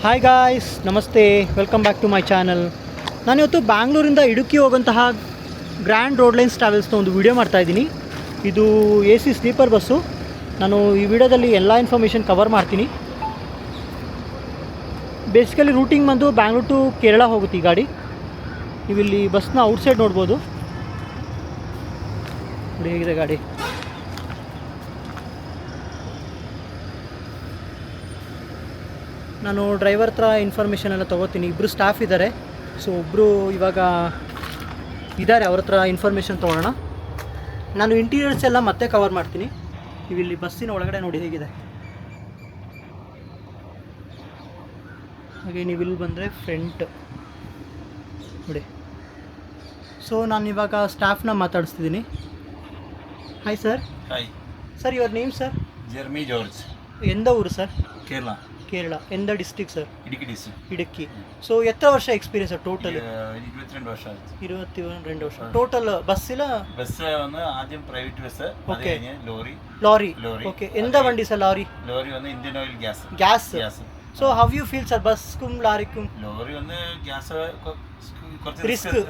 Hi guys, ನಮಸ್ತೆ, welcome back to my channel. ನಾನಿವತ್ತು ಬ್ಯಾಂಗ್ಳೂರಿಂದ ಇಡುಕ್ಕಿ ಹೋಗೋಂತಹ ಗ್ರ್ಯಾಂಡ್ ರೋಡ್ ಲೈನ್ಸ್ ಟ್ರಾವೆಲ್ಸ್ನ ಒಂದು ವಿಡಿಯೋ ಮಾಡ್ತಾಯಿದ್ದೀನಿ. ಇದು AC ಸ್ಲೀಪರ್ ಬಸ್ಸು. ನಾನು ಈ ವಿಡಿಯೋದಲ್ಲಿ ಎಲ್ಲ ಇನ್ಫಾರ್ಮೇಷನ್ ಕವರ್ ಮಾಡ್ತೀನಿ. ಬೇಸಿಕಲಿ ರೂಟಿಂಗ್ ಬಂದು ಬ್ಯಾಂಗ್ಳೂರ್ ಟು ಕೇರಳ ಹೋಗುತ್ತೆ ಈ ಗಾಡಿ. ನೀವಿಲ್ಲಿ ಬಸ್ನ ಔಟ್ಸೈಡ್ ನೋಡ್ಬೋದು. ನೋಡಿ ಹೇಗಿದೆ ಗಾಡಿ. ನಾನು ಡ್ರೈವರ್ ಹತ್ರ ಇನ್ಫಾರ್ಮೇಷನ್ ಎಲ್ಲ ತೊಗೋತೀನಿ. ಇಬ್ಬರು ಸ್ಟಾಫ್ ಇದ್ದಾರೆ. ಸೊ ಒಬ್ಬರು ಇವಾಗ ಇದ್ದಾರೆ, ಅವ್ರ ಹತ್ರ ಇನ್ಫಾರ್ಮೇಷನ್ ತೊಗೊಳ್ಳೋಣ. ನಾನು ಇಂಟೀರಿಯರ್ಸ್ ಎಲ್ಲ ಮತ್ತೆ ಕವರ್ ಮಾಡ್ತೀನಿ. ನೀವಿಲ್ಲಿ ಬಸ್ಸಿನ ಒಳಗಡೆ ನೋಡಿ ಹೇಗಿದೆ. ಹಾಗೆ ನೀವಿಲ್ಲಿ ಬಂದರೆ ಫ್ರಂಟ್ ನೋಡಿ. ಸೊ ನಾನು ಇವಾಗ ಸ್ಟಾಫ್ನ ಮಾತಾಡಿಸ್ತಿದ್ದೀನಿ. Hi sir. Hi sir, your name sir? Jeremy George. ಎಂದ ಊರು ಸರ್? ಕೇರಳ. ಕೇರಳ. ಎಂದ district sir? Idukki district. Idukki. So ಎത്ര ವರ್ಷ ಎಕ್ಸ್ಪೀರಿಯನ್ಸ್ ಟೋಟಲ್? 22 വർഷം ആയി. 22 ವರ್ಷ ಟೋಟಲ್. ಬಸ್ಸಿಲ ബസ് വന്ന് ആദ്യം പ്രൈവറ്റ് ബസ്, അത് കഴിഞ്ഞ് ಲಾರಿ. ലോറി. ಓಕೆ. ಎಂದ വണ്ടി ಸರ್ ಲಾರಿ? ലോറി വന്ന് Indian Oil gas. Gas. So how you feel sir ಬಸ್ക്കും ಲಾರಿക്കും? ലോറി വന്ന് ഗ്യാസ് കുറച്ച് റിസ്ക്.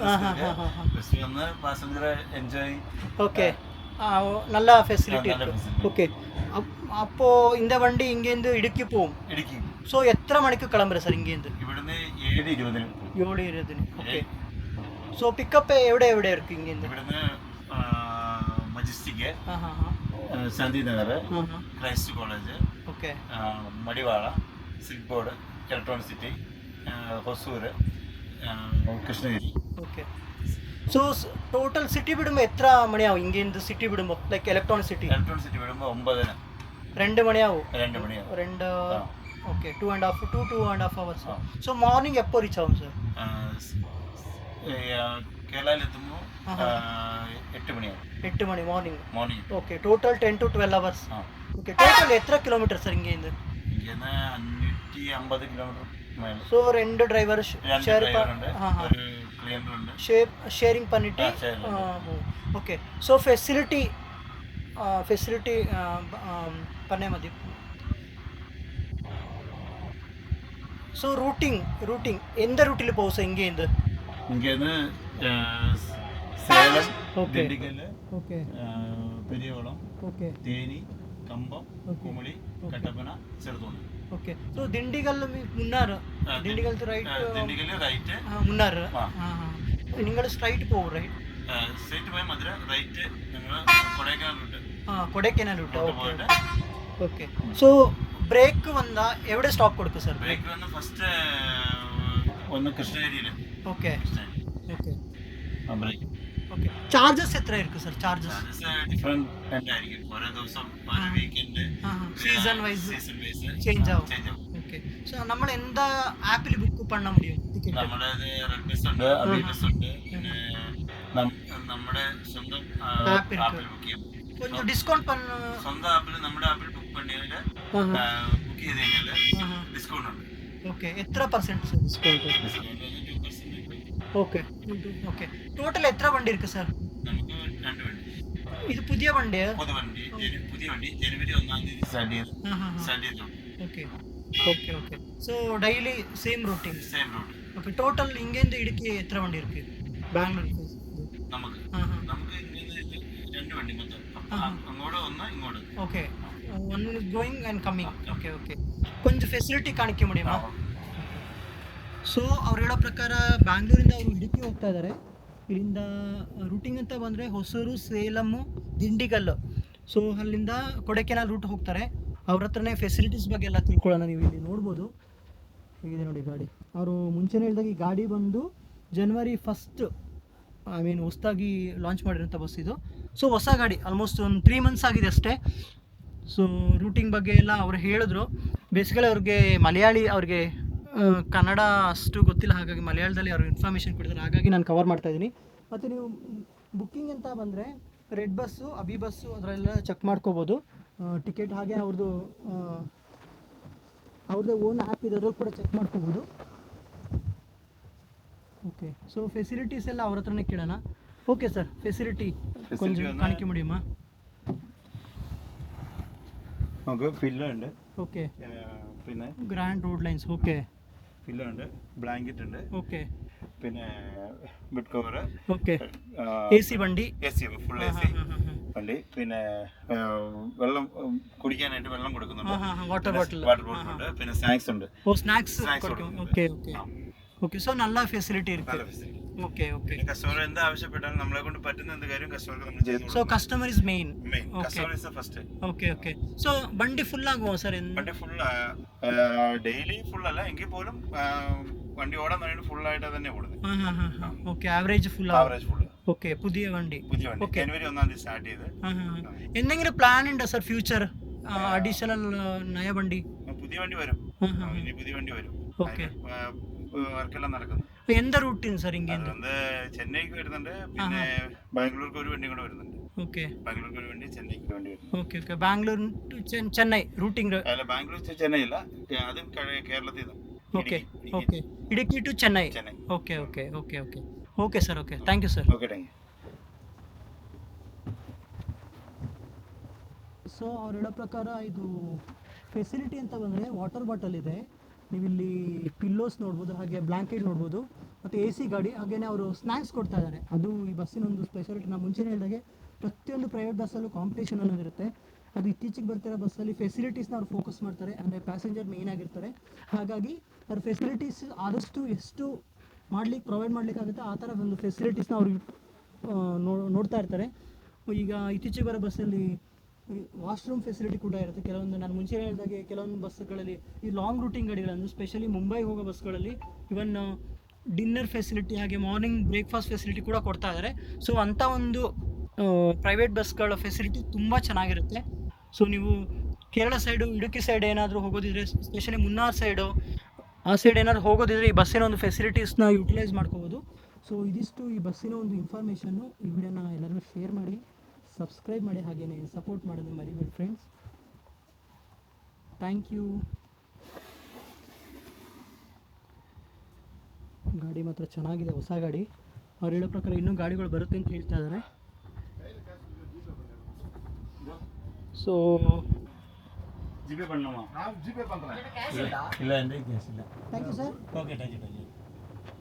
ബസ് വന്ന് പാസഞ്ചർ എൻജോയ്. ஓகே. நல்ல ஃபெசிலிட்டி இருக்கு. ஓகே. அப்போ இந்த வண்டி இங்கேருந்து இடுக்கி போகும். ഇടുക്കി. ஸோ எத்தனை மணிக்கு கிளம்புற சார் இங்கேருந்து? ഇവിടുന്ന് 7:20. 7:20. ഓക്കെ. ಸೊ ಪಿಕಪ್ ಎവിടെ ಇருக்கு இங்கேருந்து? ഇവിടുന്ന് Majestic, Shantinagar, Christ College, okay, Madiwala, Silk Board, Electronic City, Hosur, Krishnagiri. Okay. So total city ಬಿಡುമ്പോൾ എത്ര മണിയാവും ഇങ്ങേന്ന് സിറ്റി ಬಿಡುമ്പോൾ? ലൈക്ക് ഇലക്ട്രോണിക് സിറ്റി വിടുമ്പോൾ 9. 2 മണിയാവും. 2 മണിയാവും. 2. ഓക്കെ. 2.5 hours. സോ മോർണിംഗ് എപ്പോൾ റീച്ച് ആവും സർ? കേരളയിലെത്തുമ്പോൾ 8 മണിയാവും. 8 മണി morning. Okay. Total 10 to 12 hours. Okay. Total എത്ര kilometre sir ഇങ്ങേന്ന്? 550 kilometre. So 2 driver sharing பண்ணிட்டு. ഓക്കെ. സോ ഫെസിലിറ്റി பண்ணே മതി. സോ റൂട്ടിംഗ് എന്ത് റൂട്ടിൽ പോകും സർ ഇങ്ങേന്ന്? Salem, Dindigul, okay, Periyakulam, okay, Theni, Cumbum, Kumily, Kattappana, Cheruthoni. Okay. So Dindigul Munnar. Dindigul right. Munnar. നിങ്ങൾ സ്ട്രൈറ്റ് പോകും റൈറ്റ്? സ്ട്രൈറ്റ് പോയാൽ മധുര, റൈറ്റ് നിങ്ങൾ Kodaikanal route. Kodaikanal route. Okay. So break വന്ന എവിടെ സ്റ്റോപ്പ് കൊടുക്കും സർ? ബ്രേക്ക് വന്ന് ഫസ്റ്റ് ഒന്ന് കൃഷ്ണഗിരിയിൽ. Okay. Okay. Break. Okay. Charges എത്ര ആയിരിക്കും സർ? ചാർജസ് ഡിഫറെന്റ് ആയിരിക്കും. ഓരോ ദിവസം ഓരോ വീക്കെൻഡ് സീസൺ വൈസ് ചേഞ്ച് ആവും. ഓക്കെ. സോ നമ്മൾ എന്താ ആപ്പിൽ ബുക്ക് பண்ண முடியும் ടിക്കറ്റ്? നമ്മുടെ റെഡ് ബസ് ഉണ്ട്, അബി ബസ് ഉണ്ട്, പിന്നെ നമ്മുടെ സ്വന്തം ആപ്പിൽ ബുക്ക് ചെയ്യാം. கொஞ்சம் டிஸ்கவுண்ட் பண்ண സ്വന്തം ആപ്പിൽ നമ്മുടെ ആപ്പിൽ ബുക്ക് பண்ணிയാൽ ബുക്ക് ചെയ്ത് കഴിഞ്ഞാൽ ഡിസ്കൗണ്ട് ഉണ്ട്. ഓക്കെ. എത്ര % ഡിസ്കൗണ്ട്? ഓക്കെ. ഓക്കെ. ടോട്ടൽ എത്ര വണ്ടി ഇருக்கு സർ? നമുക്ക് 2 വണ്ടി. ഇത് പുതിയ വണ്ടിയാ? പുതിയ വണ്ടി ജനുവരി 1-ാം തീയതി സ്റ്റാർട്ട് ചെയ്തു. Okay. Okay. Okay. So daily same route. Okay. Total ഇങ്ങേന്ന് ഇടുക്കി എത്ര വണ്ടി ഇருக்கு ബാംഗ്ലൂർ? നമുക്ക് ഇങ്ങനെ 2 വണ്ടി മൊത്തം. അങ്ങോട്ട് ഒന്ന്, ഇങ്ങോട്ട്. Okay. One going and coming. Okay. Okay. ಕೊಂಚ ಫೆಸಿಲಿಟಿ ಕಾಣಿಕೆ ಮುಡಿಯಮ್ಮ. ಸೊ ಅವ್ರು ಹೇಳೋ ಪ್ರಕಾರ ಬ್ಯಾಂಗ್ಳೂರಿಂದ ಅವರು ಇಡುಕ್ಕಿ ಹೋಗ್ತಾ ಇದ್ದಾರೆ. ಇಲ್ಲಿಂದ ರೂಟಿಂಗ್ ಅಂತ ಬಂದರೆ ಹೊಸೂರು, ಸೇಲಮ್ಮು, ದಿಂಡಿಗಲ್ಲು. ಸೊ ಅಲ್ಲಿಂದ ಕೊಡೈಕೆನಾಲ್ ರೂಟ್ ಹೋಗ್ತಾರೆ. ಅವ್ರ ಹತ್ರನೇ ಫೆಸಿಲಿಟೀಸ್ ಬಗ್ಗೆ ಎಲ್ಲ ತಿಳ್ಕೊಳ್ಳೋಣ. ನೀವು ಇಲ್ಲಿ ನೋಡ್ಬೋದು ಹೇಗಿದೆ ನೋಡಿ ಗಾಡಿ. ಅವರು ಮುಂಚೆನೇ ಹೇಳಿದಾಗ ಈ ಗಾಡಿ ಬಂದು January 1st ಹೊಸದಾಗಿ ಲಾಂಚ್ ಮಾಡಿರೋಂಥ ಬಸ್ ಇದು. ಸೊ ಹೊಸ ಗಾಡಿ, ಆಲ್ಮೋಸ್ಟ್ ಒಂದು 3 months ಆಗಿದೆ ಅಷ್ಟೇ. ಸೊ ರೂಟಿಂಗ್ ಬಗ್ಗೆ ಎಲ್ಲ ಅವ್ರು ಹೇಳಿದ್ರು. ಬೇಸಿಕಲಿ ಅವ್ರಿಗೆ ಮಲಯಾಳಿ, ಅವ್ರಿಗೆ ಕನ್ನಡ ಅಷ್ಟು ಗೊತ್ತಿಲ್ಲ, ಹಾಗಾಗಿ ಮಲಯಾಳದಲ್ಲಿ ಅವರು ಇನ್ಫಾರ್ಮೇಷನ್ ಕೊಟ್ಟಿದ್ದಾರೆ. ಹಾಗಾಗಿ ನಾನು ಕವರ್ ಮಾಡ್ತಾಯಿದ್ದೀನಿ. ಮತ್ತು ನೀವು ಬುಕ್ಕಿಂಗ್ ಅಂತ ಬಂದರೆ ರೆಡ್ ಬಸ್ಸು, ಅಬಿ ಬಸ್ಸು ಅದರೆಲ್ಲ ಚೆಕ್ ಮಾಡ್ಕೋಬೋದು ಟಿಕೆಟ್. ಹಾಗೆ ಅವ್ರದ್ದೇ ಓನ್ ಆ್ಯಪ್ ಇದೆ, ಅದ್ರಲ್ಲಿ ಕೂಡ ಚೆಕ್ ಮಾಡ್ಕೋಬೋದು. ಓಕೆ. ಸೊ ಫೆಸಿಲಿಟೀಸ್ ಎಲ್ಲ ಅವ್ರ ಹತ್ರನೇ ಕೇಳೋಣ. ಓಕೆ ಸರ್, ಫೆಸಿಲಿಟಿ ಕೊಂಚ ಕಾಣಿಕೆ ಮುಡಿಯಮ್ಮ. നമുക്ക് ഫില്ല ഉണ്ട്. ഓക്കെ. പിന്നെ grand road lines. Okay. Pillow ഉണ്ട്, ബ്ലാങ്കറ്റ് ഉണ്ട്, ഓಕೆ പിന്നെ ബെഡ് കവർ, ഓಕೆ. എ സി വണ്ടി, AC ഫുൾ AC വണ്ടി, പിന്നെ വെള്ളം കുടിക്കാനായിട്ട് വെള്ളം കൊടുക്കുന്നുണ്ട്, വാട്ടർ ബോട്ടിൽ, ഉണ്ട്, പിന്നെ സ്നാക്സ് ഉണ്ട്. ഓ സ്നാക്സ് കൊടുക്കുന്നുണ്ട്. Okay okay okay. സോ നല്ല ഫെസിലിറ്റി നല്ല ഇருக்கு. ഫെസിലിറ്റി. Okay okay. കസ്റ്റമർ എന്ത് ആവശ്യപ്പെട്ടാലും നമ്മളെ കൊണ്ട് പറ്റുന്ന എന്ത് കാര്യം കസ്റ്റമർക്ക് നമ്മൾ ചെയ്തു so customer is main. Main customer is the first. Okay okay. So വണ്ടി ഫുൾ ആകുമോ സർ? വണ്ടി ഫുൾ ഡെയിലി ഫുൾ അല്ല എങ്കിൽ പോലും വണ്ടി ഓടാൻ വേണ്ടി ഫുൾ ആയിട്ട് തന്നെ ഓടുന്നത്. Okay, average full. Average full. Okay, പുതിയ വണ്ടി. ജനുവരി 1-ാം തീയതി സ്റ്റാർട്ട് ചെയ്ത്. എന്തെങ്കിലും പ്ലാൻ ഉണ്ടോ സർ ഫ്യൂച്ചർ അഡീഷണൽ നയ വണ്ടി? പുതിയ വണ്ടി വരും, ഇനി പുതിയ വണ്ടി വരും. ഓക്കെ, വർക്കെല്ലാം നടക്കുന്നു. എന്ത് റൂട്ടിന് സർ? ഇങ്ങനെ അതുകൊണ്ട് ചെന്നൈക്ക് വരുന്നുണ്ട്, പിന്നെ ബാംഗ്ലൂർക്ക് ഒരു വണ്ടി കൂടെ വരുന്നുണ്ട്. ഓക്കെ, ബാംഗ്ലൂർക്ക് ഒരു വണ്ടി, ചെന്നൈക്ക് വണ്ടി വരുന്നു. Okay okay. Bangalore to Chennai routing? അല്ല, ബാംഗ്ലൂർ ടു ചെന്നൈ അല്ല, അതും കേരളത്തിൽ നിന്ന്. Okay okay. Idukki to Chennai. Chennai. Okay okay okay okay okay sir. Okay, thank you sir. Okay, thank you. So ಅವ್ರು ಹೇಳೋ ಪ್ರಕಾರ ಇದು ಫೆಸಿಲಿಟಿ ಅಂತ ಬಂದರೆ ವಾಟರ್ ಬಾಟಲ್ ಇದೆ, ನೀವಿಲ್ಲಿ ಪಿಲ್ಲೋಸ್ ನೋಡ್ಬೋದು, ಹಾಗೆ ಬ್ಲ್ಯಾಂಕೆಟ್ ನೋಡ್ಬೋದು, ಮತ್ತು AC ಗಾಡಿ, ಹಾಗೆಯೇ ಅವರು ಸ್ನ್ಯಾಕ್ಸ್ ಕೊಡ್ತಾ ಇದ್ದಾರೆ. ಅದು ಈ ಬಸ್ಸಿನ ಒಂದು ಸ್ಪೆಷಾಲಿಟಿ. ನಾನು ಮುಂಚೆನೇ ಹೇಳಿದಾಗೆ ಪ್ರತಿಯೊಂದು ಪ್ರೈವೇಟ್ ಬಸ್ಸಲ್ಲೂ ಕಾಂಪಿಟೇಷನ್ ಅನ್ನೋದಿರುತ್ತೆ. ಅದು ಇತ್ತೀಚೆಗೆ ಬರ್ತಿರೋ ಬಸ್ಸಲ್ಲಿ ಫೆಸಿಲಿಟೀಸ್ನ ಅವ್ರು ಫೋಕಸ್ ಮಾಡ್ತಾರೆ, ಅಂದರೆ ಪ್ಯಾಸೆಂಜರ್ ಮೇಯ್ನ್ ಆಗಿರ್ತಾರೆ. ಹಾಗಾಗಿ ಅವ್ರ ಫೆಸಿಲಿಟೀಸ್ ಆದಷ್ಟು ಎಷ್ಟು ಪ್ರೊವೈಡ್ ಮಾಡಲಿಕ್ಕಾಗುತ್ತೆ ಆ ಥರ ಒಂದು ಫೆಸಿಲಿಟೀಸ್ನ ಅವ್ರಿಗೆ ನೋಡ್ತಾ ಇರ್ತಾರೆ. ಈಗ ಇತ್ತೀಚೆಗೆ ಬರೋ ಬಸ್ಸಲ್ಲಿ ವಾಶ್ರೂಮ್ ಫೆಸಿಲಿಟಿ ಕೂಡ ಇರುತ್ತೆ. ಕೆಲವೊಂದು ನಾನು ಮುಂಚೆ ಹೇಳಿದಾಗೆ ಕೆಲವೊಂದು ಬಸ್ಗಳಲ್ಲಿ ಈ ಲಾಂಗ್ ರೂಟಿಂಗ್ ಗಾಡಿಗಳನ್ನು, ಸ್ಪೆಷಲಿ ಮುಂಬೈಗೆ ಹೋಗೋ ಬಸ್ಗಳಲ್ಲಿ ಇವನ್ ಡಿನ್ನರ್ ಫೆಸಿಲಿಟಿ ಹಾಗೆ ಮಾರ್ನಿಂಗ್ ಬ್ರೇಕ್ಫಾಸ್ಟ್ ಫೆಸಿಲಿಟಿ ಕೂಡ ಕೊಡ್ತಾ ಇದ್ದಾರೆ. ಸೊ ಅಂಥ ಒಂದು ಪ್ರೈವೇಟ್ ಬಸ್ಗಳ ಫೆಸಿಲಿಟಿ ತುಂಬ ಚೆನ್ನಾಗಿರುತ್ತೆ. ಸೊ ನೀವು ಕೇರಳ ಸೈಡು, ಇಡುಕಿ ಸೈಡ್ ಏನಾದರೂ ಹೋಗೋದಿದ್ರೆ, ಸ್ಪೆಷಲಿ ಮುನ್ನಾರ್ ಸೈಡು ಆ ಸೈಡ್ ಏನಾದ್ರು ಹೋಗೋದಿದ್ರೆ ಈ ಬಸ್ಸಿನ ಒಂದು ಫೆಸಿಲಿಟೀಸ್ನ ಯುಟಿಲೈಸ್ ಮಾಡ್ಕೋಬೋದು. ಸೊ ಇದಿಷ್ಟು ಈ ಬಸ್ಸಿನ ಒಂದು ಇನ್ಫಾರ್ಮೇಷನ್ನು. ಈ ವಿಡಿಯೋನ ಎಲ್ಲರಿಗೂ ಶೇರ್ ಮಾಡಿ, ಸಬ್ಸ್ಕ್ರೈಬ್ ಮಾಡಿ, ಹಾಗೆಯೇ ಸಪೋರ್ಟ್ ಮಾಡೋದು ಮರಿಬೇಡಿ ಫ್ರೆಂಡ್ಸ್. Thank you. ಗಾಡಿ ಮಾತ್ರ ಚೆನ್ನಾಗಿದೆ, ಹೊಸ ಗಾಡಿ. ಅವ್ರು ಹೇಳೋ ಪ್ರಕಾರ ಇನ್ನೂ ಗಾಡಿಗಳು ಬರುತ್ತೆ ಅಂತ ಹೇಳ್ತಾ ಇದ್ದಾರೆ. ಸೊ ಜಿಪೇ பண்ணலாமா? ಜಿಪೇ பண்றேன். இல்ல எந்த கேஸ் இல்ல. Thank you sir. Okay, thank you.